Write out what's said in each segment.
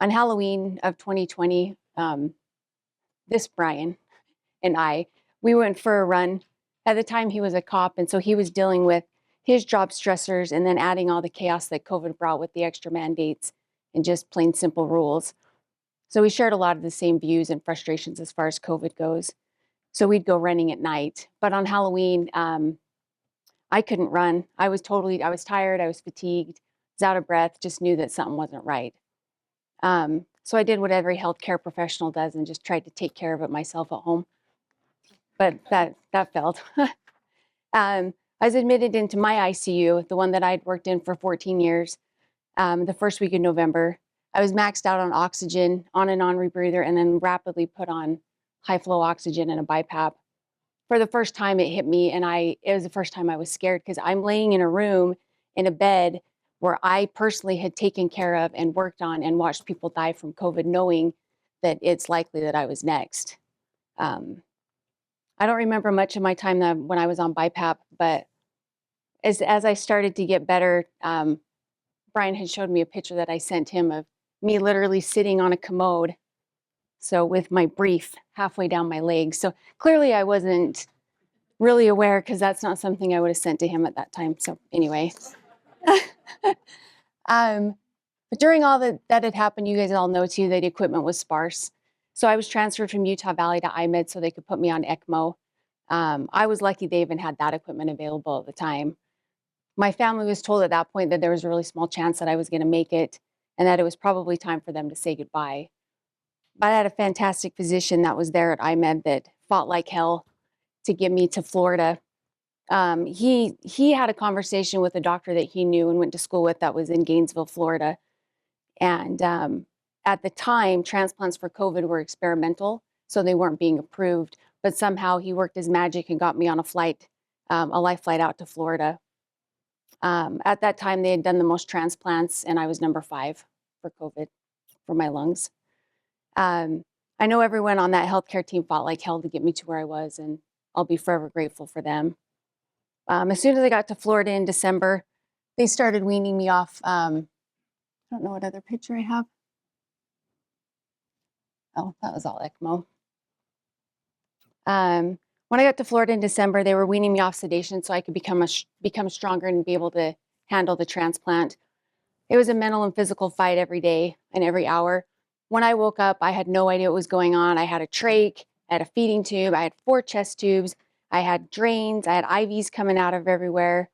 On Halloween of 2020, this Brian and we went for a run. At the time, he was a cop, and so he was dealing with his job stressors and then adding all the chaos that COVID brought with the extra mandates and just plain simple rules. So we shared a lot of the same views and frustrations as far as COVID goes. So we'd go running at night. But on Halloween, I couldn't run. I was tired, I was fatigued, was out of breath, just knew that something wasn't right. So I did what every healthcare professional does and just tried to take care of it myself at home. But that failed. I was admitted into my ICU, the one that I'd worked in for 14 years, the first week of November. I was maxed out on oxygen, on and on rebreather, and then rapidly put on high flow oxygen and a BiPAP. For the first time, it hit me, and it was the first time I was scared because I'm laying in a room in a bed where I personally had taken care of and worked on and watched people die from COVID, knowing that it's likely that I was next. I don't remember much of my time when I was on BiPAP, but as I started to get better, Brian had showed me a picture that I sent him of me literally sitting on a commode, so with my brief halfway down my legs. So clearly I wasn't really aware because that's not something I would have sent to him at that time. So anyway. But during all that had happened, you guys all know too that equipment was sparse. So I was transferred from Utah Valley to IMED so they could put me on ECMO. I was lucky they even had that equipment available at the time. My family was told at that point that there was a really small chance that I was going to make it and that it was probably time for them to say goodbye. But I had a fantastic physician that was there at IMED that fought like hell to get me to Florida. He had a conversation with a doctor that he knew and went to school with that was in Gainesville, Florida. And at the time, transplants for COVID were experimental, so they weren't being approved. But somehow he worked his magic and got me on a flight, a life flight out to Florida. At that time, they had done the most transplants, and I was number 5 for COVID for my lungs. I know everyone on that healthcare team fought like hell to get me to where I was, and I'll be forever grateful for them. As soon as I got to Florida in December, they started weaning me off. I don't know what other picture I have. Oh, that was all ECMO. When I got to Florida in December, they were weaning me off sedation so I could become stronger and be able to handle the transplant. It was a mental and physical fight every day and every hour. When I woke up, I had no idea what was going on. I had a trach, I had a feeding tube, I had 4 chest tubes, I had drains, I had IVs coming out of everywhere.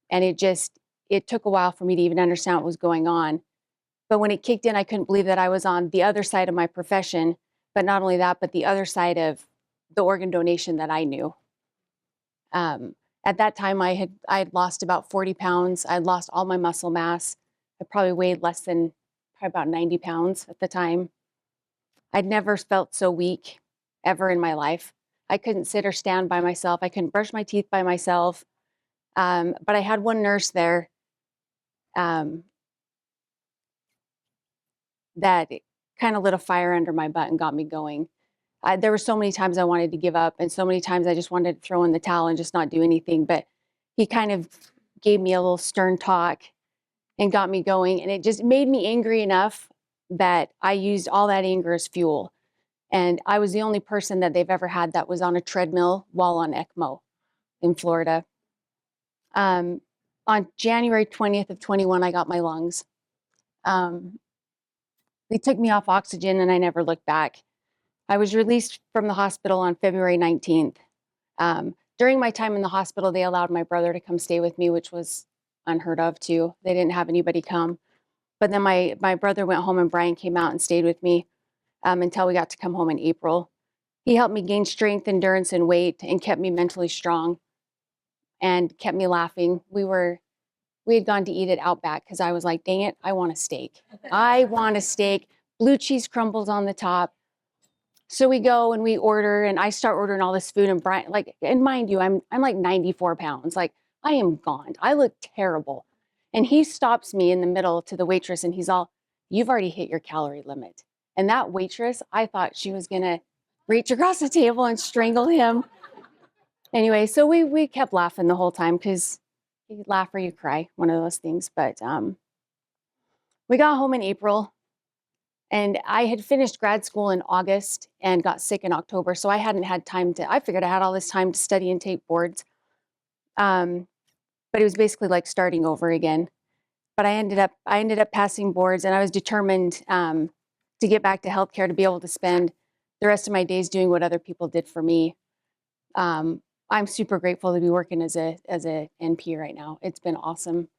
And it took a while for me to even understand what was going on. But when it kicked in, I couldn't believe that I was on the other side of my profession. But not only that, but the other side of the organ donation that I knew. At that time, I had lost about 40 pounds. I'd lost all my muscle mass. I probably weighed less than probably about 90 pounds at the time. I'd never felt so weak ever in my life. I couldn't sit or stand by myself. I couldn't brush my teeth by myself. But I had one nurse there that kind of lit a fire under my butt and got me going. There were so many times I wanted to give up and so many times I just wanted to throw in the towel and just not do anything. But he kind of gave me a little stern talk and got me going. And it just made me angry enough that I used all that anger as fuel. And I was the only person that they've ever had that was on a treadmill while on ECMO in Florida. On January 20th of 21, I got my lungs. They took me off oxygen and I never looked back. I was released from the hospital on February 19th. During my time in the hospital, they allowed my brother to come stay with me, which was unheard of too. They didn't have anybody come. But then my brother went home and Brian came out and stayed with me until we got to come home in April. He helped me gain strength, endurance, and weight and kept me mentally strong and kept me laughing. We had gone to eat at Outback because I was like, dang it, I want a steak. I want a steak, blue cheese crumbles on the top. So we go and we order and I start ordering all this food and Brian, and mind you, I'm like 94 pounds. Like I am gaunt. I look terrible. And he stops me in the middle to the waitress and he's all, you've already hit your calorie limit. And that waitress, I thought she was going to reach across the table and strangle him. Anyway, so we kept laughing the whole time because you laugh or you cry, one of those things. But we got home in April. And I had finished grad school in August and got sick in October. So I hadn't had time I figured I had all this time to study and take boards. But it was basically like starting over again. But I ended up passing boards, and I was determined to get back to healthcare, to be able to spend the rest of my days doing what other people did for me. I'm super grateful to be working as a NP right now. It's been awesome.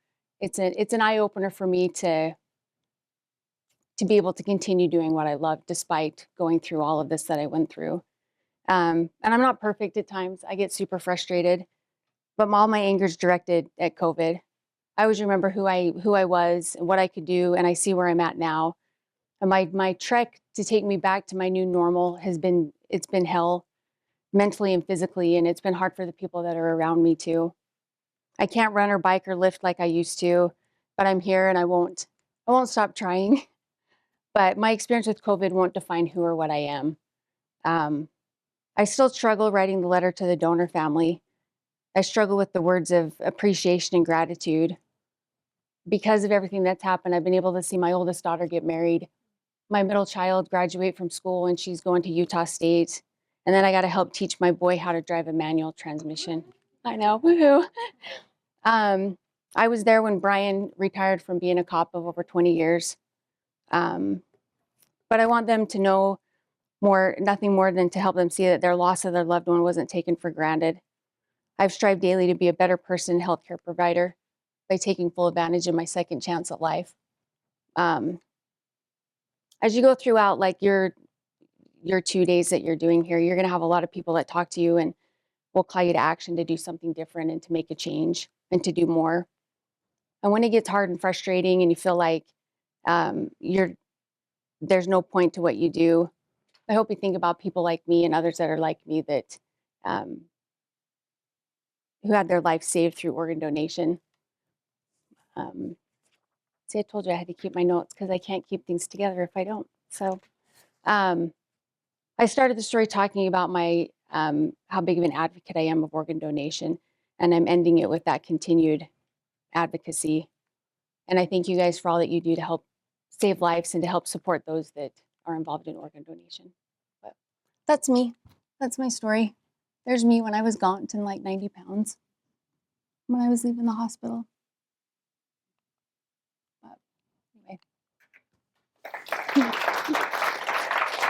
It's an eye opener for me to be able to continue doing what I love despite going through all of this that I went through. And I'm not perfect at times. I get super frustrated, but all my anger is directed at COVID. I always remember who I was and what I could do, and I see where I'm at now. And my trek to take me back to my new normal it's been hell, mentally and physically, and it's been hard for the people that are around me too. I can't run or bike or lift like I used to, but I'm here and I won't stop trying. But my experience with COVID won't define who or what I am. I still struggle writing the letter to the donor family. I struggle with the words of appreciation and gratitude. Because of everything that's happened, I've been able to see my oldest daughter get married, my middle child graduate from school, and she's going to Utah State. And then I got to help teach my boy how to drive a manual transmission. I know, woohoo. I was there when Brian retired from being a cop of over 20 years. But I want them to know nothing more than to help them see that their loss of their loved one wasn't taken for granted. I've strived daily to be a better person, healthcare provider, by taking full advantage of my second chance at life. As you go throughout, like your 2 days that you're doing here, you're going to have a lot of people that talk to you and will call you to action to do something different and to make a change and to do more. And when it gets hard and frustrating and you feel like there's no point to what you do, I hope you think about people like me and others that are like me that who had their life saved through organ donation. See, I told you I had to keep my notes because I can't keep things together if I don't. So I started the story talking about my how big of an advocate I am of organ donation, and I'm ending it with that continued advocacy. And I thank you guys for all that you do to help save lives and to help support those that are involved in organ donation. But that's me. That's my story. There's me when I was gaunt and like 90 pounds when I was leaving the hospital.